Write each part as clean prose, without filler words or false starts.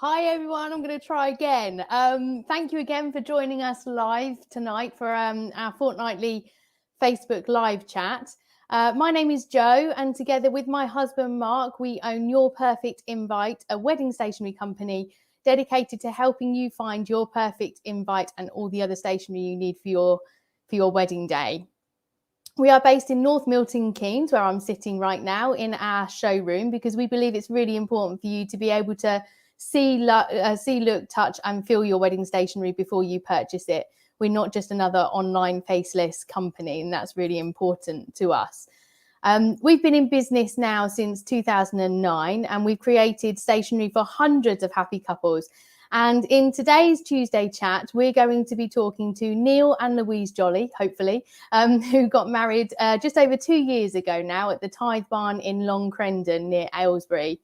Hi everyone, I'm going to try again. Thank you again for joining us live tonight for our fortnightly Facebook live chat. My name is Jo, and together with my husband Mark, we own Your Perfect Invite, a wedding stationery company dedicated to helping you find your perfect invite and all the other stationery you need for your wedding day. We are based in North Milton Keynes, where I'm sitting right now in our showroom, because we believe it's really important for you to be able to see, look, touch and feel your wedding stationery before you purchase it. We're not just another online faceless company, and that's really important to us. We've been in business now since 2009, and we've created stationery for hundreds of happy couples. And in today's Tuesday chat, we're going to be talking to Neil and Louise Jolly, hopefully, who got married just over 2 years ago now at the Tithe Barn in Long Crendon near Aylesbury.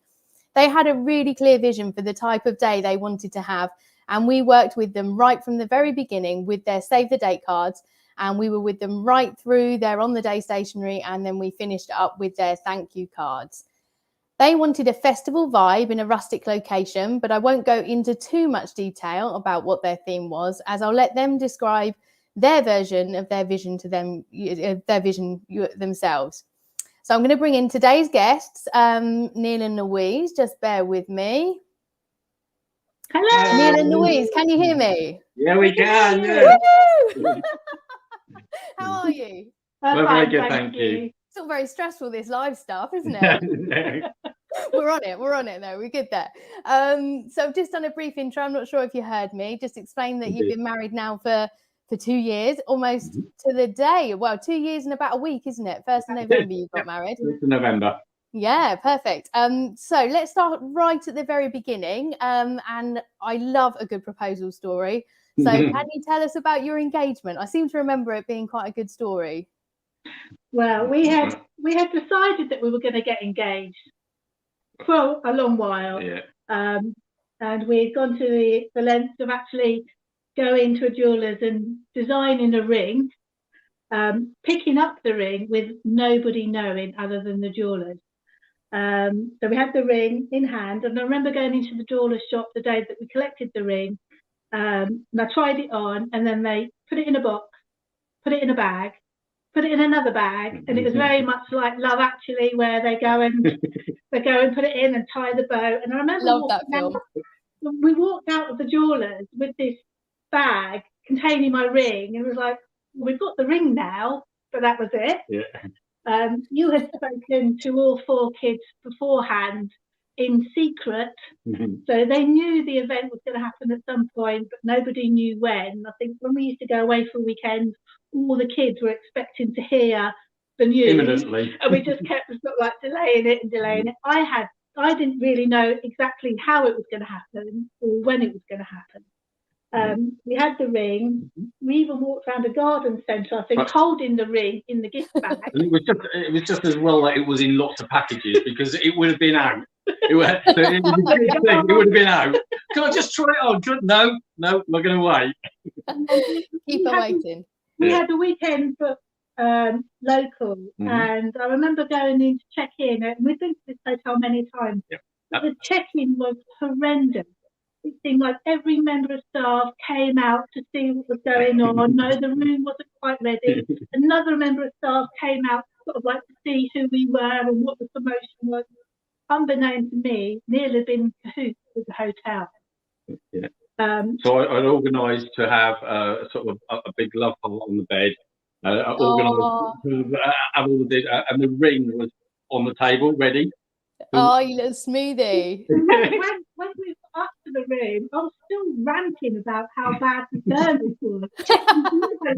They had a really clear vision for the type of day they wanted to have, and we worked with them right from the very beginning with their save the date cards, and we were with them right through their on the day stationery, and then we finished up with their thank you cards. They wanted a festival vibe in a rustic location, but I won't go into too much detail about what their theme was, as I'll let them describe their version of their vision to them, themselves. So I'm going to bring in today's guests, Neil and Louise. Just bear with me. Hello. Neil and Louise, can you hear me? Yeah, we can. Yeah. How are you? We're very good, thank you. It's all very stressful, this live stuff, isn't it? No. We're on it though. We're good there. So I've just done a brief intro. I'm not sure if you heard me. Just explain that you've been married now for 2 years, almost to the day. Well, 2 years and about a week, isn't it? 1st of November you got married. 1st of November. Yeah, perfect. So let's start right at the very beginning. And I love a good proposal story. So can you tell us about your engagement? I seem to remember it being quite a good story. Well, we had decided that we were going to get engaged for a long while. Yeah. And we had gone to the lengths of actually going to a jeweller's and designing a ring, picking up the ring with nobody knowing other than the jewellers. So we had the ring in hand, and I remember going into the jeweller's shop the day that we collected the ring, and I tried it on, and then they put it in a box, put it in a bag, put it in another bag, and it was very much like Love Actually, where they go and put it in and tie the bow. And I remember we walked out of the jewellers with this bag containing my ring, and it was like, we've got the ring now, but that was it. Yeah. You had spoken to all 4 kids beforehand in secret, so they knew the event was going to happen at some point, but nobody knew when. I think when we used to go away for weekends, all the kids were expecting to hear the news Imminently. and we just kept sort of like delaying it. I didn't really know exactly how it was going to happen or when it was going to happen. We had the ring. We even walked around a garden centre, I think, holding the ring in the gift bag. And it was just as well that it was in lots of packages, because it would have been out. It would have been out. Can I just try it on? No, we're going to wait. Keep on waiting. We had the weekend booked local, and I remember going in to check in, and we've been to this hotel many times. Yep. The check-in was horrendous. It seemed like every member of staff came out to see what was going on. No, the room wasn't quite ready. Another member of staff came out sort of like to see who we were and what the promotion was. Unbeknown to me, Neil had been in cahoots with the hotel. Yeah. So I'd organised to have sort of a big love heart on the bed. Organised to have all and the ring was on the table ready. Oh, you little smoothie. When we got up to the room, I was still ranting about how bad the service was.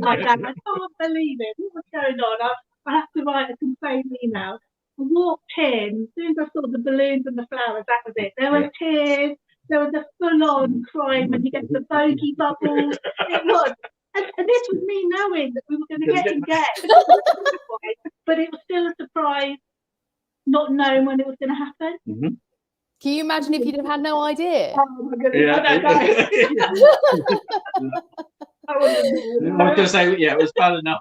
Like that. I can't believe it. What was going on? I have to write a complaint email. I walked in, as soon as I saw the balloons and the flowers, that was it. There were tears, there was a full-on crying when you get the bogey bubbles. It was. And this was me knowing that we were going to get engaged. But it was still a surprise, not knowing when it was going to happen. Can you imagine if you'd have had no idea? Oh my goodness, I don't know. I was going to say, yeah, it was bad enough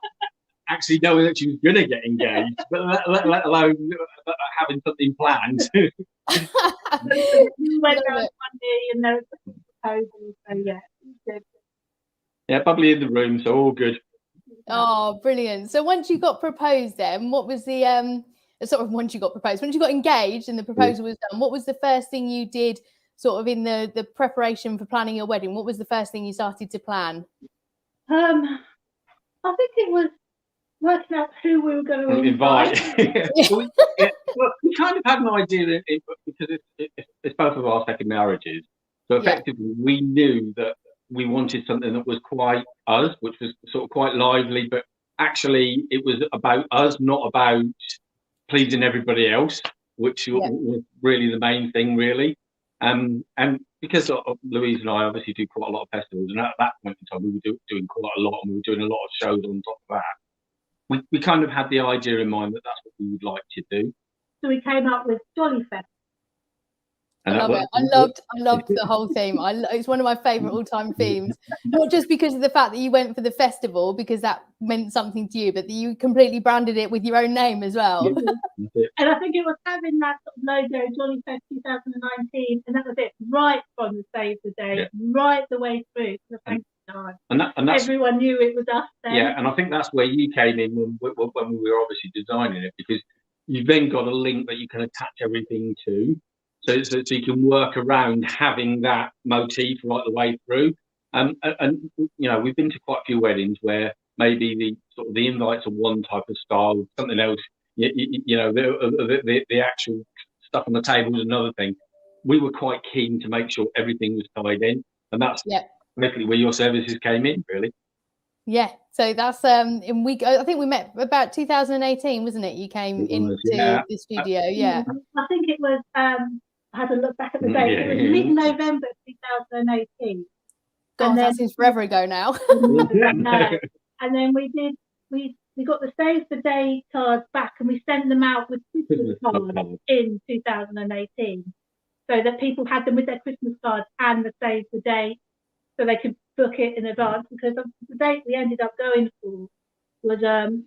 actually knowing that she was going to get engaged, but let alone having something planned. We went out one and there was proposals. So yeah, good. Yeah, bubbly in the room, so all good. Oh, brilliant. So once you got proposed then, what was the once you got proposed, once you got engaged and the proposal was done, what was the first thing you did sort of in the preparation for planning your wedding? What was the first thing you started to plan? I think it was working out who we were going to invite. Well, we kind of had an idea because it's both of our second marriages. So effectively, we knew that we wanted something that was quite us, which was sort of quite lively, but actually it was about us, not about pleasing everybody else, which was really the main thing, really. And because Louise and I obviously do quite a lot of festivals, and at that point in time we were doing quite a lot, and we were doing a lot of shows on top of that. We kind of had the idea in mind that that's what we would like to do. So we came up with Jolly Fest. I love it. I loved the whole theme. It's one of my favourite all-time themes. Not just because of the fact that you went for the festival, because that meant something to you, but that you completely branded it with your own name as well. And I think it was having that sort of logo, Jolly Fest 2019, and that was it, right from the Save the Day, right the way through. So thank you, guys. And everyone knew it was us then. Yeah, and I think that's where you came in when we were obviously designing it, because you've then got a link that you can attach everything to. So you can work around having that motif right the way through. And you know, we've been to quite a few weddings where maybe the invites are one type of style, something else. You know, the actual stuff on the table is another thing. We were quite keen to make sure everything was tied in, and that's basically where your services came in, really. Yeah, so that's I think we met about 2018, wasn't it? You came into the studio, I think it was. I had to look back at the date. It was mid-November 2018. God, that seems forever ago now. No. And then we got the Save the Day cards back, and we sent them out with Christmas cards in 2018, so that people had them with their Christmas cards and the Save the Day, so they could book it in advance. Because the date we ended up going for was the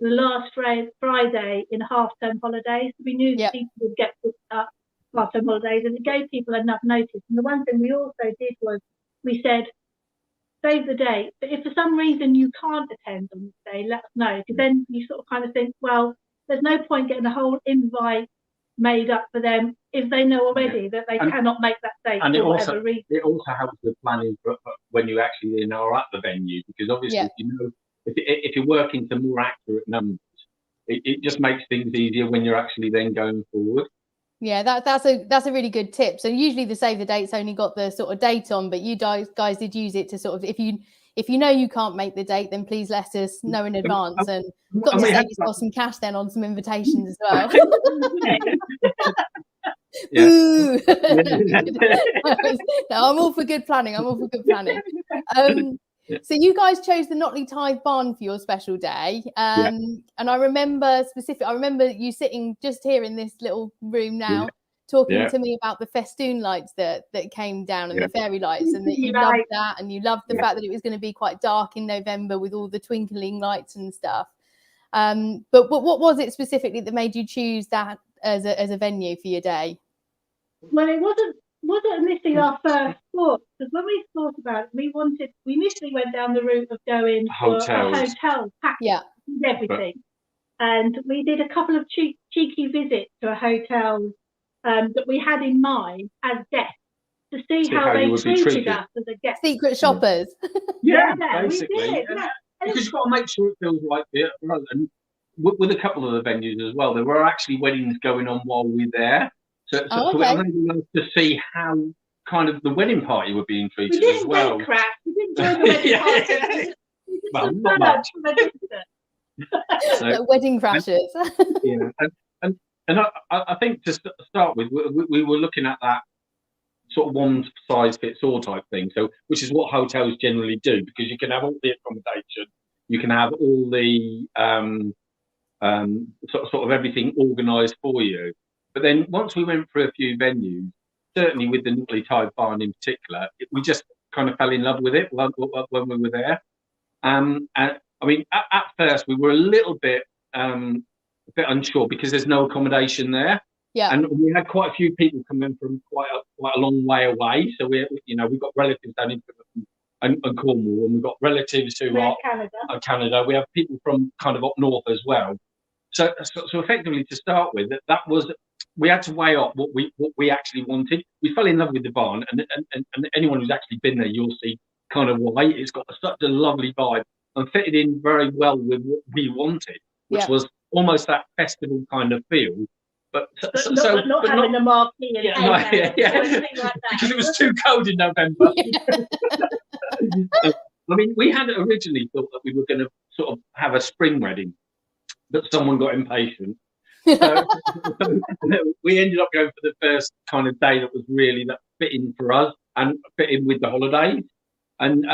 last Friday in half-term holidays. So we knew that people would get booked up half-term holidays, and it gave people enough notice. And the one thing we also did was we said, save the date, but if for some reason you can't attend on this day, let us know, because then you sort of kind of think, well, there's no point getting a whole invite made up for them if they know already that they cannot make that date for whatever reason. It also helps with planning for when you actually are at the venue, because obviously if you're working to more accurate numbers, it just makes things easier when you're actually then going forward. Yeah, that's a really good tip. So usually the save the date's only got the sort of date on, but you guys did use it to sort of, if you know you can't make the date, then please let us know in advance, and you've got to save yourself some cash then on some invitations as well. No, I'm all for good planning. So you guys chose the Notley Tithe Barn for your special day, and I remember you sitting just here in this little room now, talking to me about the festoon lights that came down, and the fairy lights, and that you loved that, and you loved the fact that it was going to be quite dark in November with all the twinkling lights and stuff. But what was it specifically that made you choose that as a venue for your day? Well, it wasn't initially our first thought, because when we thought about it, we initially went down the route of going for a hotel package, everything, and we did a couple of cheeky visits to a hotel that we had in mind as guests, to see how they treated us as a guest. Secret shoppers. Basically. We did. Because you've got to make sure it feels like it. And with a couple of the venues as well, there were actually weddings going on while we were there. So it was really to see how kind of the wedding party were being treated as well. We didn't join the wedding party. Not much. So, wedding crashes. And I think to start with, we were looking at that sort of one size fits all type thing. So, which is what hotels generally do, because you can have all the accommodation, you can have all the sort of everything organised for you. But then once we went through a few venues, certainly with the Notley Tithe Barn in particular, we just kind of fell in love with it when we were there. And I mean, at first we were a little bit unsure, because there's no accommodation there. Yeah. And we had quite a few people coming from quite a long way away. So we've got relatives down in and Cornwall, and we've got relatives who are Canada. We have people from kind of up north as well. So effectively, to start with, that was, we had to weigh up what we actually wanted. We fell in love with the barn, and anyone who's actually been there, you'll see kind of why. It's got such a lovely vibe and fitted in very well with what we wanted, which was almost that festival kind of feel. But not having a marquee and like that. Because it was too cold in November. I mean, we had originally thought that we were going to sort of have a spring wedding, but someone got impatient. So we ended up going for the first kind of day that was really that fitting for us and fitting with the holidays. And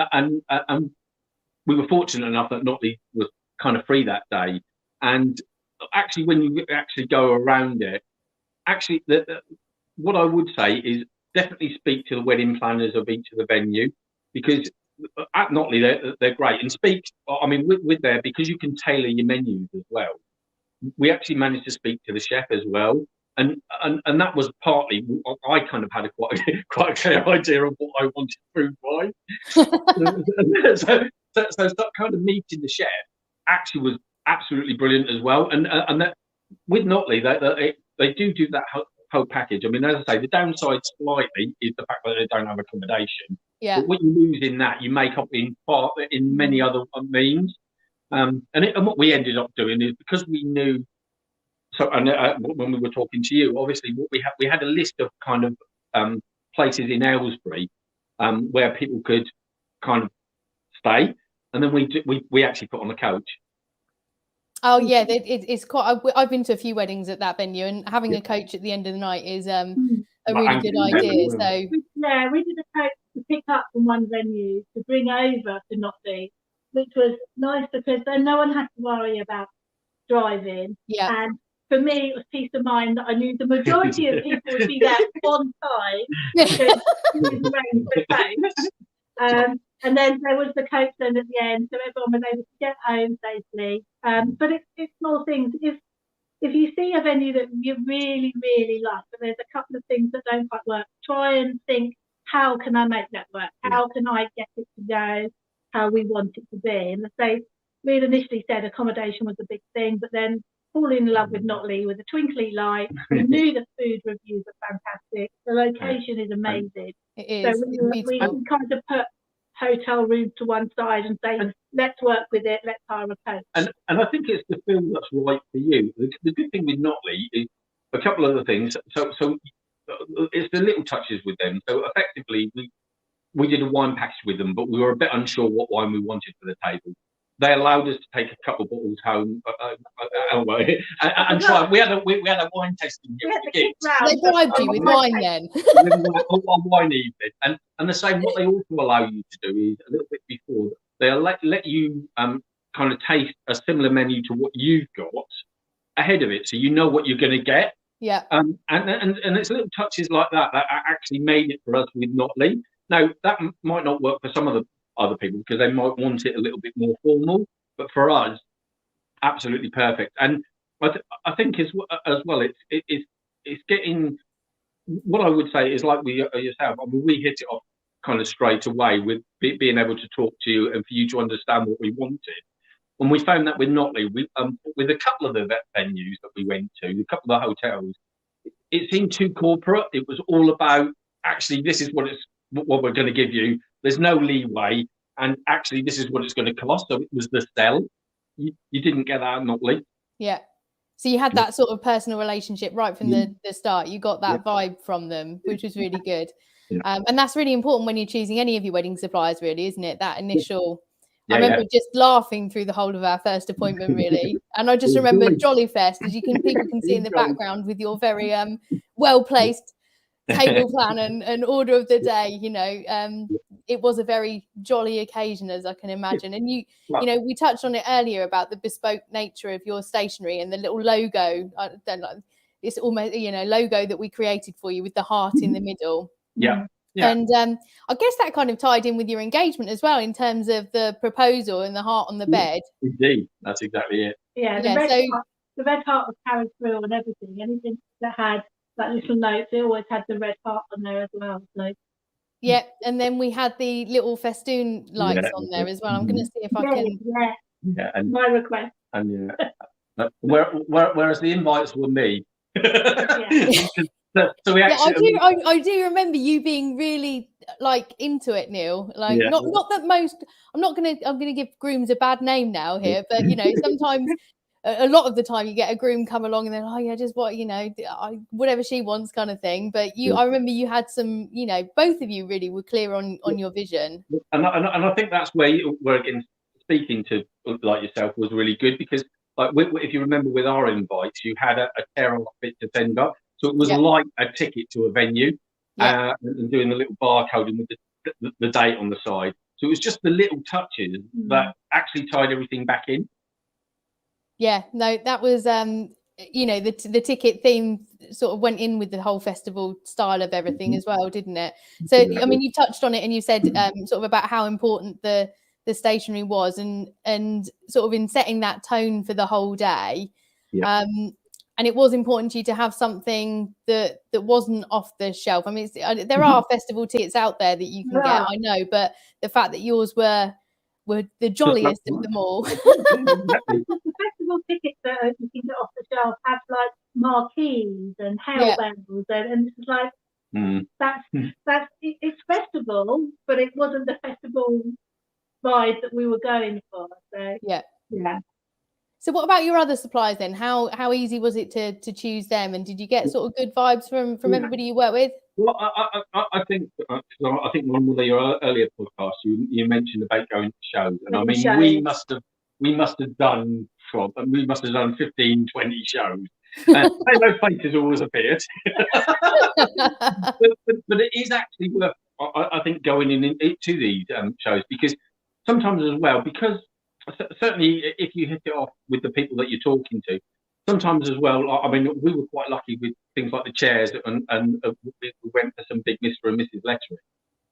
we were fortunate enough that Notley was kind of free that day. And actually, when you actually go around it, actually, what I would say is definitely speak to the wedding planners of each of the venue, because at Notley they're great. And speak, I mean, with there, because you can tailor your menus as well. We actually managed to speak to the chef as well, and that was partly, I kind of had a quite a clear idea of what I wanted food-wise. so kind of meeting the chef actually was absolutely brilliant as well. And that with Notley, they do that whole package. I mean, as I say, the downside slightly is the fact that they don't have accommodation. Yeah. But what you lose in that, you make up in many other means. And what we ended up doing is, because we knew, when we were talking to you, obviously what we had a list of kind of places in Aylesbury where people could kind of stay, and then we actually put on the coach. Oh yeah, it's quite. I've been to a few weddings at that venue, and having a coach at the end of the night is a really good idea. So we did a coach to pick up from one venue to bring over to Notley, which was nice because then no one had to worry about driving. Yeah. And for me, it was peace of mind that I knew the majority of people would be there on time because it was arranged for coach. And then there was the coach then at the end, so everyone was able to get home safely. But it's small things. If you see a venue that you really, really like, but there's a couple of things that don't quite work, try and think, how can I make that work? How can I get it to go how we want it to be? And they we initially said accommodation was a big thing, but then falling in love with Notley with a twinkly light. We knew the food reviews are fantastic. The location is amazing. It is. So we kind of put hotel rooms to one side and say, let's work with it, let's hire a coach. And I think it's the film that's right for you. The good thing with Notley is a couple of other things. So it's the little touches with them. So effectively, we did a wine package with them, but we were a bit unsure what wine we wanted for the table. They allowed us to take a couple of bottles home and try. We had a wine tasting. They bribed you with wine then. On wine evening, and the same. What they also allow you to do is a little bit before they'll let you kind of taste a similar menu to what you've got ahead of it, so you know what you're going to get. Yeah. And it's little touches like that actually made it for us with Notley. Now that might not work for some of the other people because they might want it a little bit more formal, but for us, absolutely perfect. And I think as well, it's getting. What I would say is like with yourself. I mean, we hit it off kind of straight away with being able to talk to you and for you to understand what we wanted. And we found that with Notley, with a couple of the venues that we went to, a couple of the hotels, it seemed too corporate. It was all about actually this is what we're going to give you. There's no leeway, and actually this is what it's going to cost. So it was the sell. You didn't get that at Notley. Yeah. So you had that sort of personal relationship right from the start. You got that vibe from them, which was really good. Yeah. And that's really important when you're choosing any of your wedding suppliers, really, isn't it? That initial. I remember just laughing through the whole of our first appointment, really. And I just remember Jolly Fest, as people can see in the background with your very well-placed table plan and order of the day. You know, it was a very jolly occasion, as I can imagine. And you know, we touched on it earlier about the bespoke nature of your stationery and the little logo. It's almost, you know, logo that we created for you with the heart in the middle. Yeah. Yeah. And I guess that kind of tied in with your engagement as well in terms of the proposal and the heart on the bed. Indeed, that's exactly it. Yeah, the red heart was carried through and everything. Anything that had like little notes, it always had the red heart on there as well. So Yeah, and then we had the little festoon lights on there as well. I'm going to see if I can. Yeah, and my request. And whereas the invites were me. So we actually, I do remember you being really like into it, Neil. Like not that most. I'm gonna give grooms a bad name now here, but you know sometimes. A lot of the time you get a groom come along and they're like, oh yeah, just what, you know, whatever she wants kind of thing. But I remember you had some, you know, both of you really were clear on your vision. And I think that's where again, speaking to like yourself was really good, because like if you remember with our invites, you had a care outfit to send up. So it was like a ticket to a venue and doing the little barcoding with the date on the side. So it was just the little touches that actually tied everything back in. Yeah, no, that was, you know, the ticket theme sort of went in with the whole festival style of everything as well, didn't it? So, I mean, you touched on it and you said sort of about how important the stationery was and sort of in setting that tone for the whole day. Yeah. And it was important to you to have something that wasn't off the shelf. I mean, there are festival tickets out there that you can get, I know, but the fact that yours were the jolliest of them all. The festival tickets that you can get off the shelf have like marquees and hail bells, and it's like it's festival, but it wasn't the festival vibe that we were going for. So yeah. So what about your other suppliers then? How easy was it to choose them, and did you get sort of good vibes from everybody you work with? Well, I think one of your earlier podcasts you mentioned about going to shows, and I mean we must have done 15, 20 shows. Those faces always appeared, but it is actually worth I think going into these shows, because sometimes as well, because certainly if you hit it off with the people that you're talking to, sometimes as well, I mean, we were quite lucky with things like the chairs, and we went for some big Mr. and Mrs. lettering.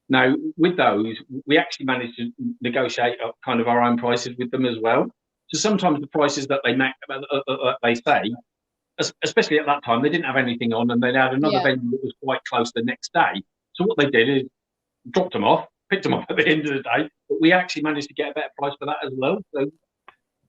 Now, with those, we actually managed to negotiate up kind of our own prices with them as well. So sometimes the prices that they say, especially at that time, they didn't have anything on, and they had another venue that was quite close the next day. So what they did is dropped them off, picked them up at the end of the day, but we actually managed to get a better price for that as well. So.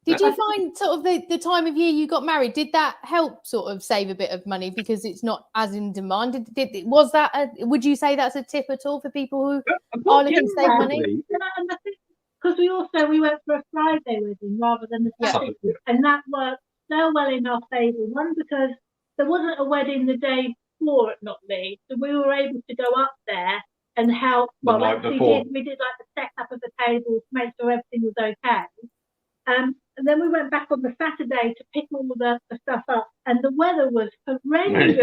Did you find sort of the time of year you got married, did that help sort of save a bit of money because it's not as in demand? Was that would you say that's a tip at all for people who are looking to save money? And I think because we went for a Friday wedding rather than the Saturday, and that worked so well in our favour. One, because there wasn't a wedding the day before at Not Leeds, so we were able to go up there and help. We did like the setup of the tables to make sure everything was okay. And then we went back on the Saturday to pick all the stuff up, and the weather was horrendous.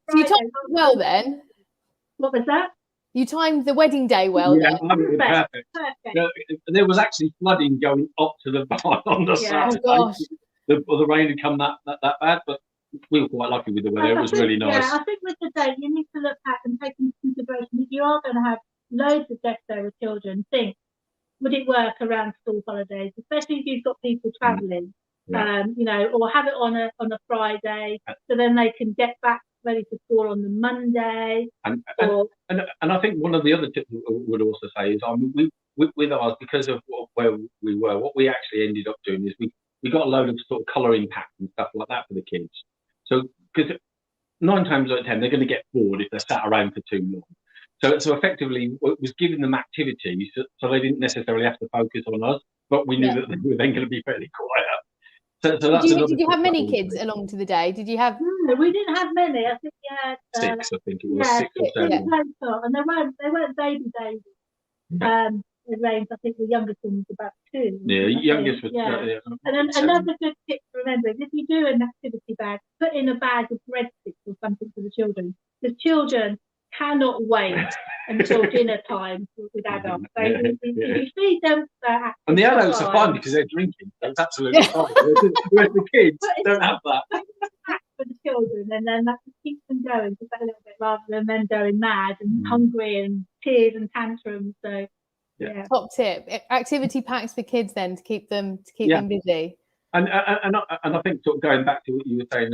So you timed it well then? What was that? You timed the wedding day well then? Perfect. There was actually flooding going up to the barn on the Saturday. Oh gosh. The rain had come that bad, but we were quite lucky with the weather. It was really nice. Yeah, I think with the date, you need to look at and take into consideration if you are going to have loads of guests there with children. Think, would it work around school holidays, especially if you've got people travelling, you know, or have it on a Friday, so then they can get back ready for school on the Monday. And I think one of the other tips I would also say is, I mean, we with ours, because of where we were, what we actually ended up doing is we got a load of sort of colouring packs and stuff like that for the kids. So because 9 times out of 10 they're going to get bored if they're sat around for too long. So effectively, it was giving them activities, so they didn't necessarily have to focus on us, but we knew that they were then going to be fairly quiet. So that's did you have many kids along to the day? Did you have? No, we didn't have many. I think we had 6. I think it was 6 or 7. And they weren't baby babies. It ranged. I think the youngest one was about 2. Yeah, youngest was. And then another good tip to remember is if you do an activity bag, put in a bag of breadsticks or something for the children, because children cannot wait until dinner time with adults. So if you feed them, and the adults are fine because they're drinking. That's absolutely fine. Whereas the kids don't have that. For the children, and then that keeps them going just a little bit, rather than them going mad and hungry and tears and tantrums. So Yeah. Top tip. Activity packs for kids then to keep them busy. And I think sort of going back to what you were saying,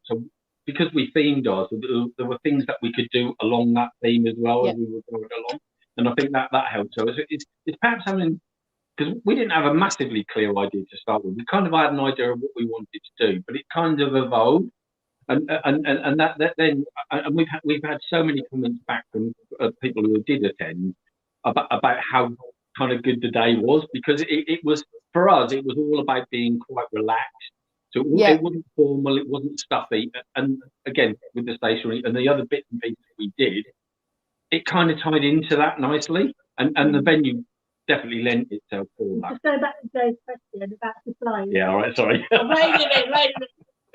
so because we themed ours, there were things that we could do along that theme as well as we were going along, and I think that helped. So it's perhaps having, because we didn't have a massively clear idea to start with. We kind of had an idea of what we wanted to do, but it kind of evolved, and that then, and we've had so many comments back from people who did attend about how kind of good the day was, because it was, for us, it was all about being quite relaxed. So it wasn't formal, it wasn't stuffy. And again, with the stationery and the other bits and pieces we did, it kind of tied into that nicely. And the venue definitely lent itself for that. Just go back to Joe's question about supplies. Yeah, all right, sorry. Wait a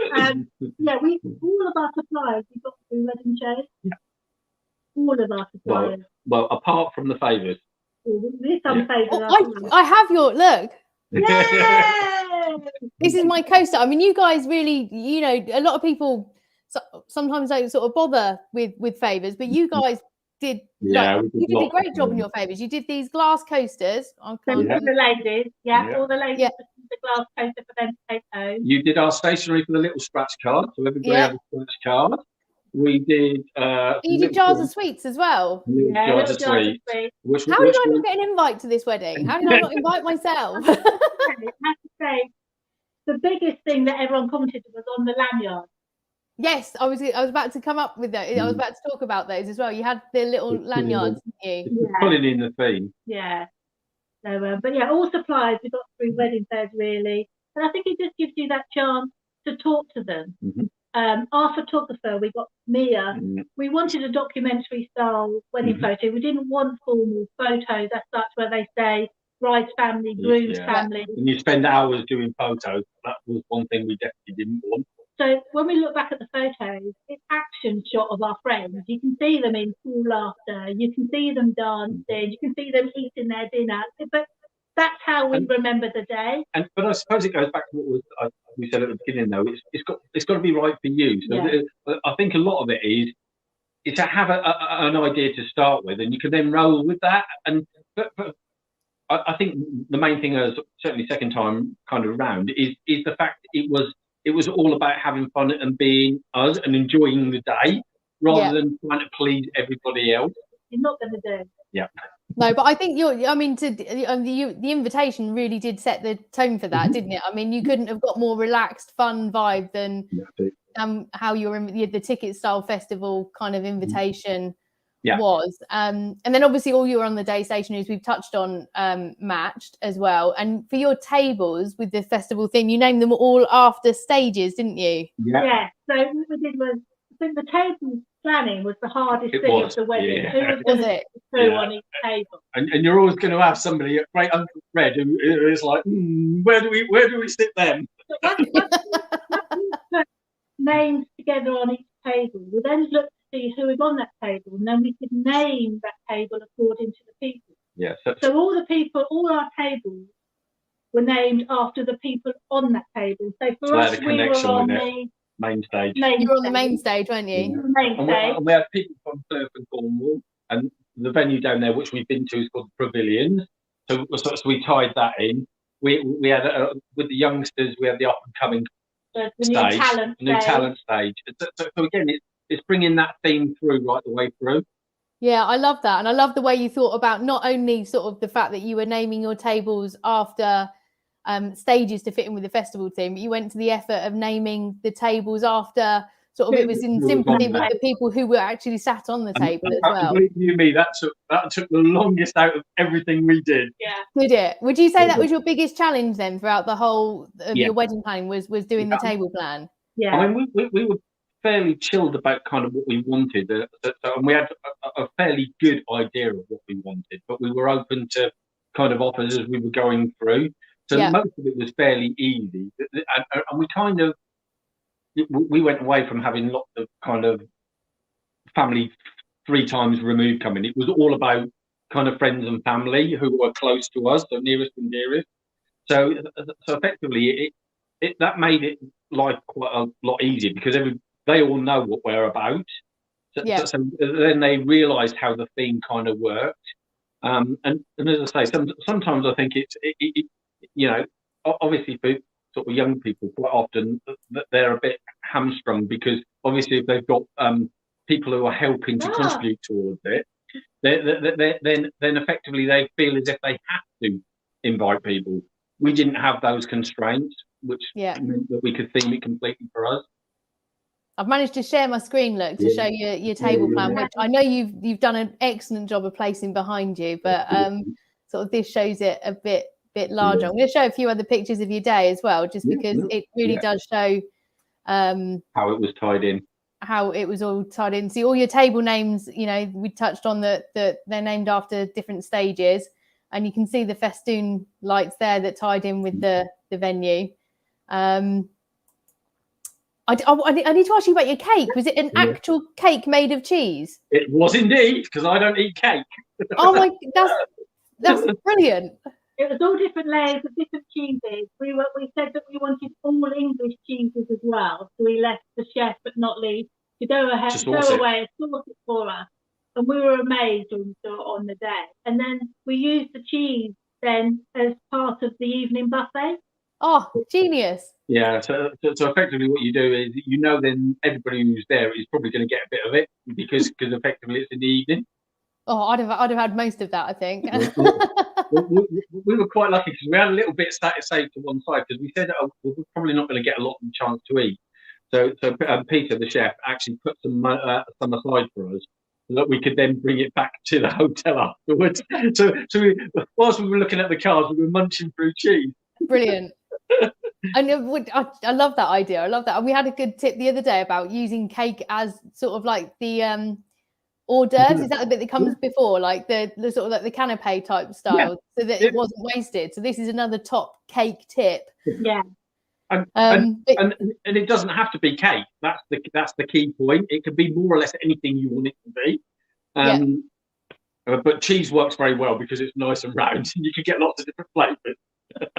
minute. Yeah, all of our suppliers we got through wedding shows. Yeah. All of our suppliers. Well, apart from the favours. This favours. I have your look. Yay! This is my coaster. I mean, you guys really, a lot of people sometimes don't sort of bother with favours, but you guys did. You did a great job on your favours. You did these glass coasters. The ladies, all the ladies received the glass coaster for them to take home. You did our stationery for the little scratch card, so everybody had a scratch card. We did. You did jars of sweets as well. Jars of sweets. How did I not get an invite to this wedding? How did I not invite myself? I have to say, the biggest thing that everyone commented was on the lanyard. Yes, I was about to come up with those. I was about to talk about those as well. You had the little lanyards, didn't you? Pulling in the theme. Yeah. So, but yeah, all suppliers we got through wedding fairs really, and I think it just gives you that chance to talk to them. Mm-hmm. Our photographer, we got Mia. Mm-hmm. We wanted a documentary style wedding photo. We didn't want formal photos as such where they say bride's family, groom's family. And you spend hours doing photos. That was one thing we definitely didn't want. So when we look back at the photos, it's action shot of our friends. You can see them in full laughter. You can see them dancing. You can see them eating their dinner. But that's how we remember the day. But I suppose it goes back to what we said at the beginning, though. It's got to be right for you. So I think a lot of it is to have an idea to start with, and you can then roll with that. But I think the main thing, certainly second time kind of round, is the fact that it was all about having fun and being us and enjoying the day rather than trying to please everybody else. You're not going to do. Yeah. No, but I think the invitation really did set the tone for that, didn't it? I mean, you couldn't have got more relaxed, fun vibe than how the ticket style festival kind of invitation was. And then obviously all you were on the day stationaries we've touched on matched as well. And for your tables with the festival theme, you named them all after stages, didn't you? Yeah. So what we did was, I think the table planning was the hardest thing of the wedding. Who was going to put on each table? And you're always going to have somebody, great Uncle Fred, who is like, where do we sit them? Once we put names together on each table, we then looked to see who was on that table, and then we could name that table according to the people. Yeah. So all our tables were named after the people on that table. So for us, we were on the main stage. You were on the main stage, weren't you? And we had people from Perth and Cornwall, and the venue down there, which we've been to, is called the Pavilions. So we tied that in. We had with the youngsters, we had the up and coming stage, new talent stage. So again, it's bringing that theme through right the way through. Yeah, I love that, and I love the way you thought about not only sort of the fact that you were naming your tables after stages to fit in with the festival theme, but you went to the effort of naming the tables after sort of it was in sympathy with the people who were actually sat on the table as well. Believe you me, that took the longest out of everything we did. Yeah. Did it? Would you say that was your biggest challenge then throughout the whole of your wedding planning was doing the table plan? Yeah. I mean, we were fairly chilled about kind of what we wanted, and we had a fairly good idea of what we wanted, but we were open to kind of offers as we were going through. So most of it was fairly easy, and we went away from having lots of kind of family 3 times removed coming. It was all about kind of friends and family who were close to us, so nearest and dearest. So effectively, that made it life quite a lot easier because they all know what we're about. So then they realised how the theme kind of worked. And as I say, sometimes I think obviously for sort of young people, quite often that they're a bit hamstrung because obviously if they've got people who are helping to contribute towards it, then effectively they feel as if they have to invite people. We didn't have those constraints, which meant that we could theme it completely for us. I've managed to share my screen, look, to show you your table plan, which I know you've done an excellent job of placing behind you, but sort of this shows it a bit larger. I'm going to show a few other pictures of your day as well, just because it really does show how it was tied in. How it was all tied in. See, all your table names, we touched on that they're named after different stages, and you can see the festoon lights there that tied in with the venue. I need to ask you about your cake. Was it an actual cake made of cheese? It was indeed, because I don't eat cake. Oh my, that's brilliant. It was all different layers of different cheeses. We said that we wanted all English cheeses as well. So we left the chef, but not Lee, to go away and source it for us. And we were amazed on the day. And then we used the cheese then as part of the evening buffet. Oh, genius. Yeah, so effectively what you do is, then everybody who's there is probably going to get a bit of it because effectively it's in the evening. Oh, I'd have had most of that, I think. we were quite lucky because we had a little bit saved to one side because we said we're probably not going to get a lot of chance to eat. So Peter, the chef, actually put some aside for us so that we could then bring it back to the hotel afterwards. So whilst we were looking at the cars, we were munching through cheese. Brilliant. And I love that idea. I love that. And we had a good tip the other day about using cake as sort of like the hors d'oeuvres. Is that the bit that comes before, like the sort of like the canapé type style, so that it wasn't wasted? So this is another top cake tip. Yeah. And it doesn't have to be cake. That's the key point. It can be more or less anything you want it to be. But cheese works very well because it's nice and round, and you can get lots of different flavors.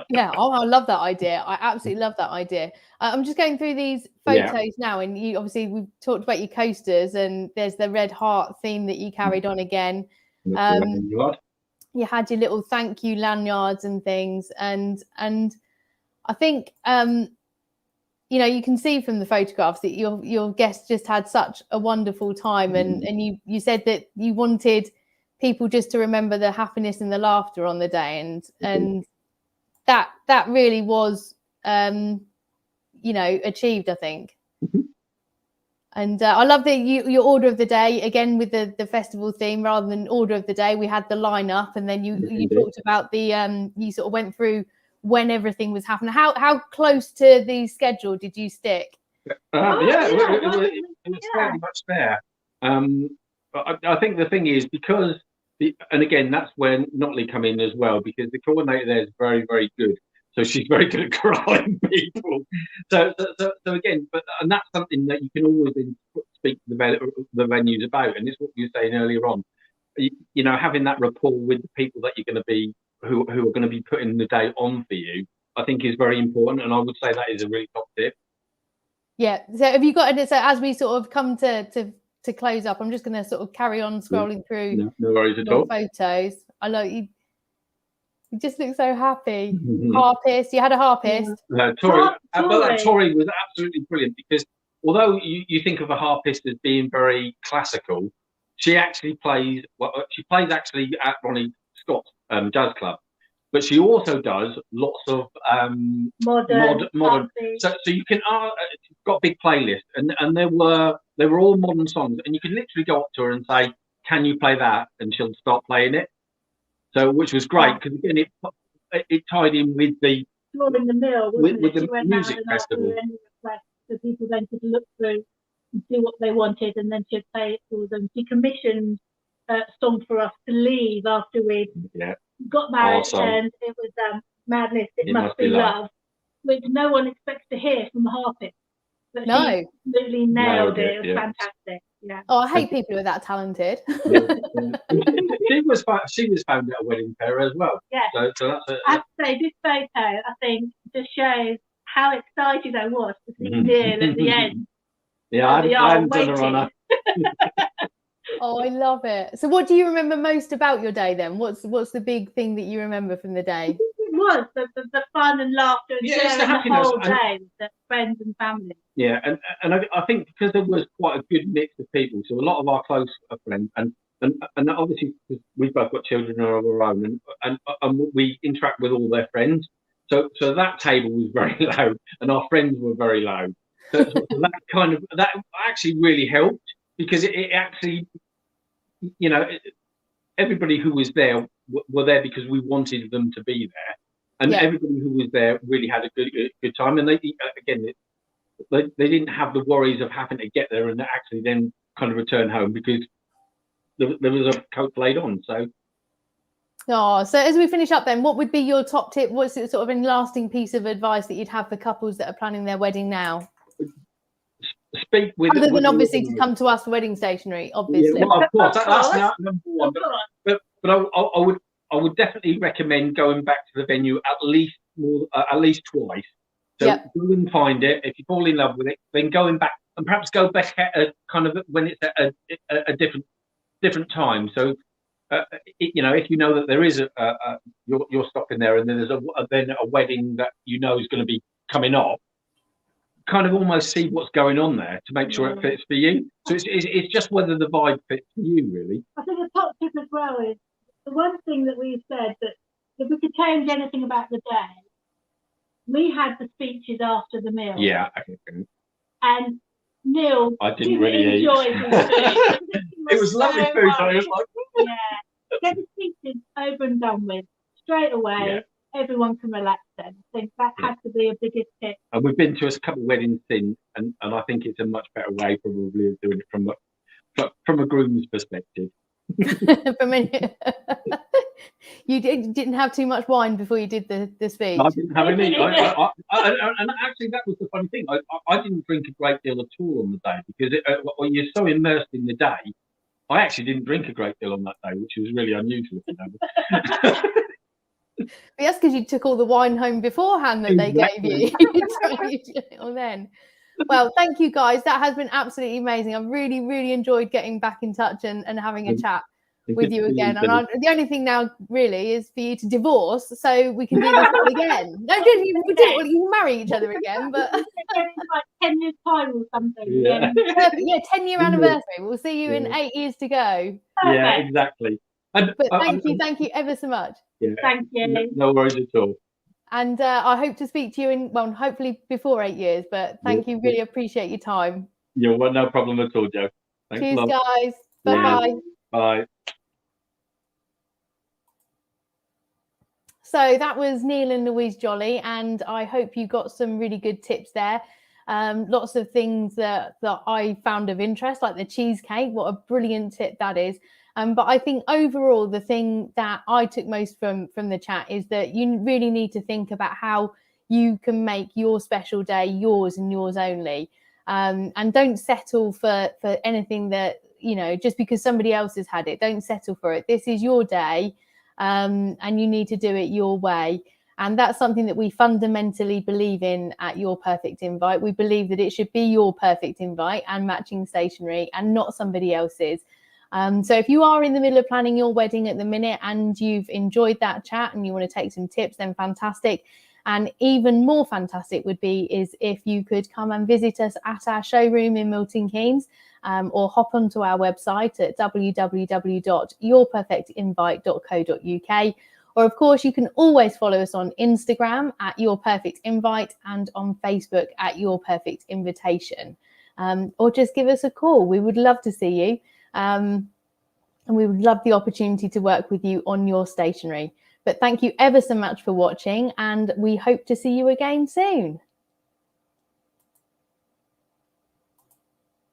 Yeah, I love that idea. I absolutely love that idea. I'm just going through these photos now, and we've talked about your coasters, and there's the red heart theme that you carried on again. You had your little thank you lanyards and things, and I think you can see from the photographs that your guests just had such a wonderful time, and you said that you wanted people just to remember the happiness and the laughter on the day, and that really was achieved, I think. And I love that your order of the day, again with the festival theme, rather than order of the day, we had the lineup, and then you talked about the you sort of went through when everything was happening. How close to the schedule did you stick? It was fairly much there. I think the thing is because and again, that's when Notley come in as well, because the coordinator there is very, very good. So she's very good at corralling people. So again, and that's something that you can always speak to the venues about, and it's what you were saying earlier on. Having that rapport with the people that you're going to be, who are going to be putting the day on for you, I think is very important, and I would say that is a really top tip. Yeah. So have you got? So as we sort of come to close up, I'm just going to sort of carry on scrolling through no worries at all. Photos. I know you just look so happy. Harpist, you had a harpist. Tori was absolutely brilliant, because although you think of a harpist as being very classical, she actually plays actually at Ronnie Scott's jazz club, but she also does lots of modern. So you can she's got a big playlist, and they were all modern songs, and you could literally go up to her and say, "Can you play that?" and she'll start playing it. So, which was great, because again, it tied in with the in the mill, with the music festival. So people then could look through and see what they wanted, and then she'd play it for them. She commissioned a song for us to leave after we got married, and it was Madness, It Must Be Love, which no one expects to hear from a harpist. But she absolutely nailed it. It was fantastic. Yeah. Oh, I hate people who are that talented. She was found at a wedding fair as well. Yeah. So that's I have to say, this photo, I think, just shows how excited I was to see Neil at the end. Yeah, I hadn't done her honour. Oh, I love it. So what do you remember most about your day then? What's the big thing that you remember from the day? It was the fun and laughter and Yeah, it's the sharing the happiness whole and- day with the friends and family. Yeah, and I think because there was quite a good mix of people, so a lot of our close friends, and obviously because we've both got children of our own, and we interact with all their friends. So that table was very loud, and our friends were very loud. So that actually really helped because it actually, you know, everybody who was there were there because we wanted them to be there, and Yeah. everybody who was there really had a good time. And they again, they didn't have the worries of having to get there and actually then kind of return home because there was a coach laid on. So Oh, so as we finish up then, what would be your top tip? What's it sort of a lasting piece of advice that you'd have for couples that are planning their wedding now? speak with Other than with obviously to come to us for wedding stationery, Yeah, obviously. well, of course, that's course. number one. Of course. But I would definitely recommend going back to the venue at least twice. So Yep. go and find it. If you fall in love with it, then going back and perhaps go back at a kind of when it's at a different time. So you know, if you know that there is you're stopping there, and then there's then a wedding that you know is going to be coming up, kind of almost see what's going on there to make sure it fits for you. So it's just whether the vibe fits for you, really. I think the top tip as well is the one thing that we've said that if we could change anything about the day, we had the speeches after the meal. Yeah. And Neil, I didn't really eat. enjoy his food. It was lovely so food. So I much. was like, Yeah, get the speeches over and done with straight away. Yeah. Everyone can relax then. I think that has to be a biggest tip. and we've been to a couple of weddings since, and I think it's a much better way probably of doing it from a groom's perspective. For me, you didn't have too much wine before you did the speech. I didn't have any. And actually, that was the funny thing. I didn't drink a great deal at all on the day because when you're so immersed in the day, I actually didn't drink a great deal on that day, which was really unusual. But that's because you took all the wine home beforehand that Exactly. they gave you. Or then. Well, thank you guys. That has been absolutely amazing. I've really, really enjoyed getting back in touch and having a chat with you again. And the only thing now really is for you to divorce so we can do this all again. No, you can marry each other again, but like 10 years time or something. Yeah. yeah, 10-year anniversary. We'll see you in 8 years to go. Yeah, exactly. But thank you ever so much. Yeah, Thank you. no worries at all. And I hope to speak to you hopefully before 8 years. But thank you. Really appreciate your time. Yeah, well, no problem at all, Joe. Thanks Cheers, a lot. guys. Bye-bye. Bye. So that was Neil and Louise Jolly, and I hope you got some really good tips there. Lots of things that I found of interest, like the cheesecake. What a brilliant tip that is. But I think overall, the thing that I took most from the chat is that you really need to think about how you can make your special day yours and yours only. And don't settle for anything that, you know, just because somebody else has had it. Don't settle for it. This is your day, and you need to do it your way. And that's something that we fundamentally believe in at Your Perfect Invite. We believe that it should be your perfect invite and matching stationery and not somebody else's. So if you are in the middle of planning your wedding at the minute and you've enjoyed that chat and you want to take some tips, then fantastic. And even more fantastic would be is if you could come and visit us at our showroom in Milton Keynes, or hop onto our website at www.yourperfectinvite.co.uk. Or of course, you can always follow us on Instagram at Your Perfect Invite and on Facebook at Your Perfect Invitation. Or just give us a call. We would love to see you. And we would love the opportunity to work with you on your stationery. But thank you ever so much for watching, and we hope to see you again soon.